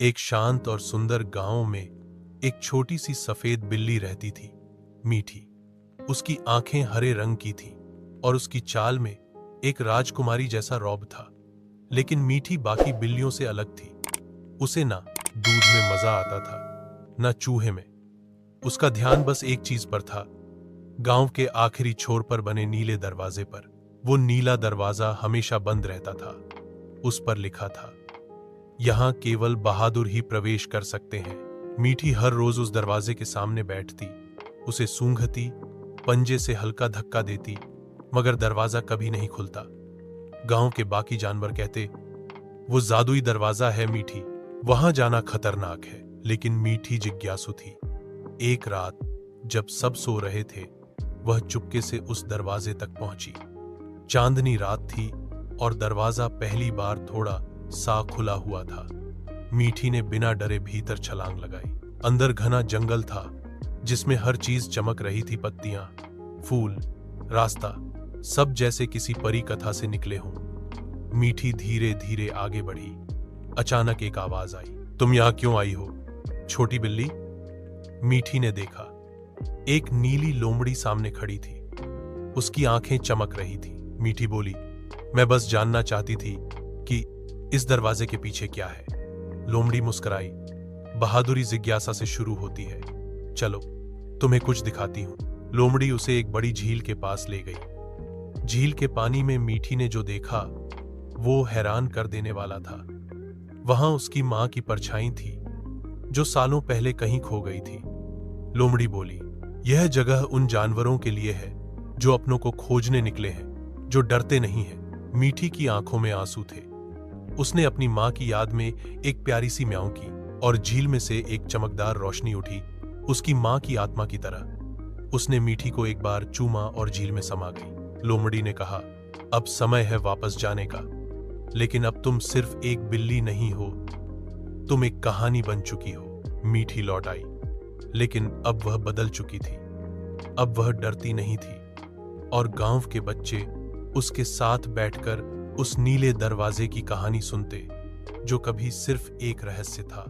एक शांत और सुंदर गांव में एक छोटी सी सफेद बिल्ली रहती थी, मीठी। उसकी आंखें हरे रंग की थीं और उसकी चाल में एक राजकुमारी जैसा रौब था। लेकिन मीठी बाकी बिल्लियों से अलग थी। उसे ना दूध में मजा आता था, ना चूहे में। उसका ध्यान बस एक चीज पर था, गांव के आखिरी छोर पर बने नीले दरवाजे पर। वो नीला दरवाजा हमेशा बंद रहता था। उस पर लिखा था, यहां केवल बहादुर ही प्रवेश कर सकते हैं। मीठी हर रोज उस दरवाजे के सामने बैठती, उसे सूंघती, पंजे से हल्का धक्का देती, मगर दरवाजा कभी नहीं खुलता। गांव के बाकी जानवर कहते, वो जादुई दरवाजा है मीठी, वहां जाना खतरनाक है। लेकिन मीठी जिज्ञासु थी। एक रात जब सब सो रहे थे, वह चुपके से उस दरवाजे तक पहुंची। चांदनी रात थी और दरवाजा पहली बार थोड़ा सा खुला हुआ था। मीठी ने बिना डरे भीतर छलांग लगाई। अंदर घना जंगल था, जिसमें हर चीज चमक रही थी। पत्तियां, फूल, रास्ता, सब जैसे किसी परी कथा से निकले हों। मीठी धीरे धीरे आगे बढ़ी। अचानक एक आवाज आई, तुम यहां क्यों आई हो, छोटी बिल्ली? मीठी ने देखा, एक नीली लोमड़ी सामने खड़ी थी। उसकी आंखें चमक रही थी। मीठी बोली, मैं बस जानना चाहती थी कि इस दरवाजे के पीछे क्या है। लोमड़ी मुस्कुराई, बहादुरी जिज्ञासा से शुरू होती है, चलो तुम्हें कुछ दिखाती हूं। लोमड़ी उसे एक बड़ी झील के पास ले गई। झील के पानी में मीठी ने जो देखा वो हैरान कर देने वाला था। वहां उसकी मां की परछाई थी, जो सालों पहले कहीं खो गई थी। लोमड़ी बोली, यह जगह उन जानवरों के लिए है जो अपनों को खोजने निकले हैं, जो डरते नहीं हैं। मीठी की आंखों में आंसू थे। उसने अपनी मां की याद में एक प्यारी सी म्याऊं की और झील में से एक चमकदार रोशनी उठी, उसकी मां की आत्मा की तरह। उसने मीठी को एक बार चूमा और झील में समा गई। लोमड़ी ने कहा, अब समय है वापस जाने का, लेकिन अब तुम सिर्फ एक बिल्ली नहीं हो, तुम एक कहानी बन चुकी हो। मीठी लौट आई, लेकिन अब वह बदल चुकी थी। अब वह डरती नहीं थी और गांव के बच्चे उसके साथ बैठकर उस नीले दरवाजे की कहानी सुनते, जो कभी सिर्फ एक रहस्य था।